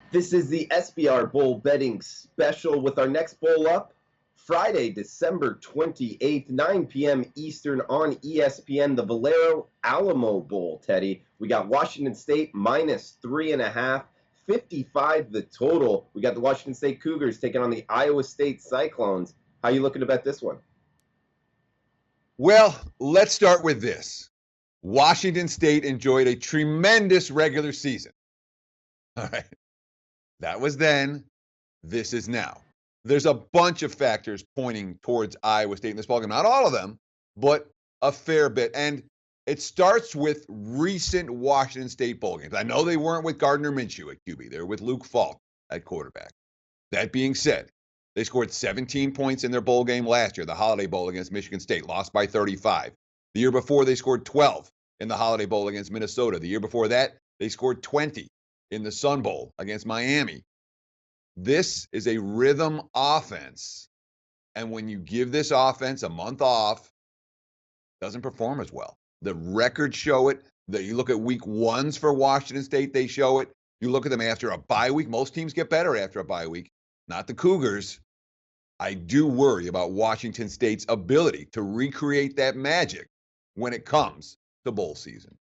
This is the SBR Bowl betting special with our next bowl up Friday, December 28th, 9 p.m. Eastern on ESPN, the Valero Alamo Bowl, Teddy. We got Washington State minus 3.5, 55 the total. We got the Washington State Cougars taking on the Iowa State Cyclones. How you looking to bet this one? Well, let's start with this. Washington State enjoyed a tremendous regular season. All right. That was then. This is now. There's a bunch of factors pointing towards Iowa State in this ballgame. Not all of them, but a fair bit. And it starts with recent Washington State bowl games. I know they weren't with Gardner Minshew at QB. They were with Luke Falk at quarterback. That being said, they scored 17 points in their bowl game last year, the Holiday Bowl against Michigan State, lost by 35. The year before, they scored 12 in the Holiday Bowl against Minnesota. The year before that, they scored 20 in the Sun Bowl against Miami. This is a rhythm offense. And when you give this offense a month off, it doesn't perform as well. The records show it. You look at week ones for Washington State, they show it. You look at them after a bye week. Most teams get better after a bye week, not the Cougars. I do worry about Washington State's ability to recreate that magic when it comes to bowl season.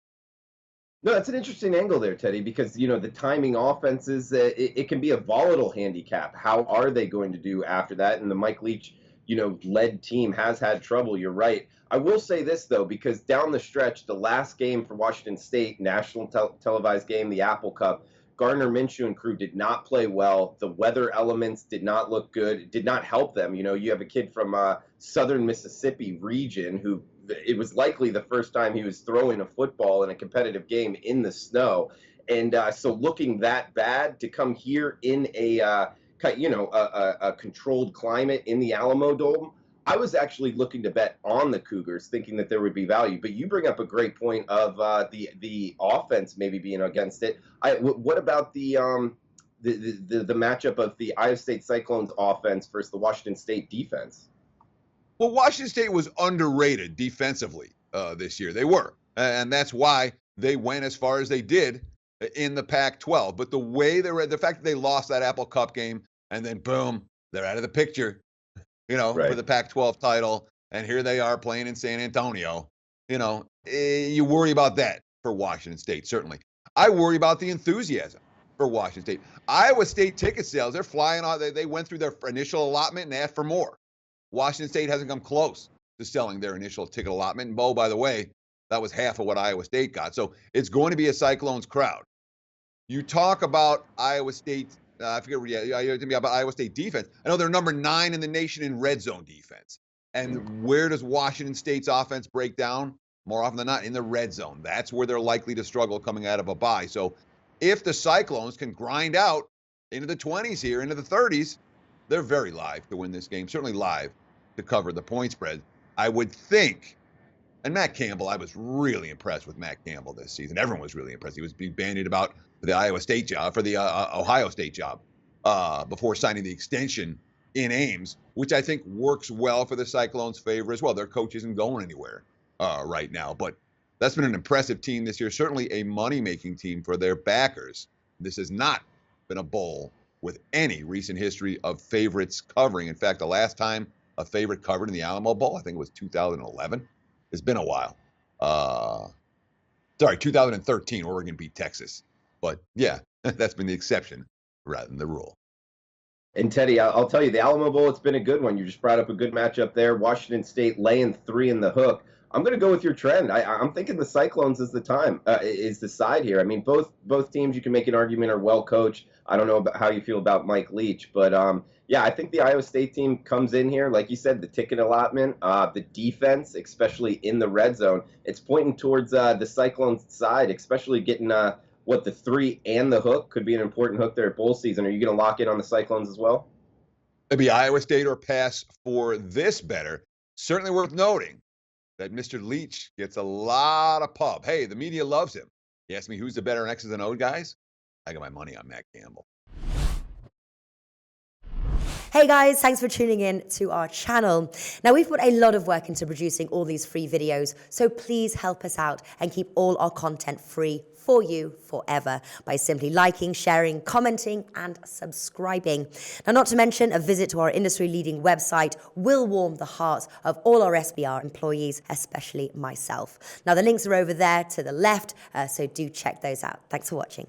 No, that's an interesting angle there, Teddy, because, the timing offenses, it can be a volatile handicap. How are they going to do after that? And the Mike Leach, led team has had trouble. You're right. I will say this, though, because down the stretch, the last game for Washington State, national televised game, the Apple Cup, Gardner Minshew and crew did not play well. The weather elements did not look good. It did not help them. You have a kid from southern Mississippi region who it was likely the first time he was throwing a football in a competitive game in the snow. And so looking that bad to come here in a controlled climate in the Alamo Dome, I was actually looking to bet on the Cougars, thinking that there would be value. But you bring up a great point of the offense maybe being against it. What about the matchup of the Iowa State Cyclones offense versus the Washington State defense? Well, Washington State was underrated defensively this year. They were. And that's why they went as far as they did in the Pac-12. But the fact that they lost that Apple Cup game and then, boom, they're out of the picture, Right. for the Pac-12 title. And here they are playing in San Antonio. You worry about that for Washington State, certainly. I worry about the enthusiasm for Washington State. Iowa State ticket sales, they're flying on. They went through their initial allotment and asked for more. Washington State hasn't come close to selling their initial ticket allotment. And, by the way, that was half of what Iowa State got. So it's going to be a Cyclones crowd. You talk about Iowa State, I forget where you're talking about Iowa State defense. I know they're number 9 in the nation in red zone defense. And where does Washington State's offense break down? More often than not, in the red zone. That's where they're likely to struggle coming out of a bye. So if the Cyclones can grind out into the 20s here, into the 30s, they're very live to win this game, certainly live to cover the point spread, I would think. And Matt Campbell, I was really impressed with Matt Campbell this season. Everyone was really impressed. He was being bandied about for the Iowa State job, for the Ohio State job, before signing the extension in Ames, which I think works well for the Cyclones' favor as well. Their coach isn't going anywhere right now, but that's been an impressive team this year, certainly a money-making team for their backers. This has not been a bowl with any recent history of favorites covering. In fact, the last time a favorite covered in the Alamo Bowl, I think it was 2011. It's been a while. 2013, Oregon beat Texas. But yeah, that's been the exception rather than the rule. And Teddy, I'll tell you, the Alamo Bowl, it's been a good one. You just brought up a good matchup there. Washington State laying 3 in the hook. I'm going to go with your trend. I'm thinking the Cyclones is the side here. I mean, both teams, you can make an argument, are well coached. I don't know about how you feel about Mike Leach, but I think the Iowa State team comes in here, like you said, the ticket allotment, the defense, especially in the red zone, it's pointing towards the Cyclones side, especially getting the 3 and the hook could be an important hook there at bowl season. Are you going to lock in on the Cyclones as well? Maybe Iowa State or pass for this better. Certainly worth noting that Mr. Leach gets a lot of pub. Hey, the media loves him. You ask me who's the better X's and O's guys? I got my money on Matt Campbell. Hey guys, thanks for tuning in to our channel. Now, we've put a lot of work into producing all these free videos, so please help us out and keep all our content free for you forever by simply liking, sharing, commenting, and subscribing. Now, not to mention, a visit to our industry-leading website will warm the hearts of all our SBR employees, especially myself. Now, the links are over there to the left, so do check those out. Thanks for watching.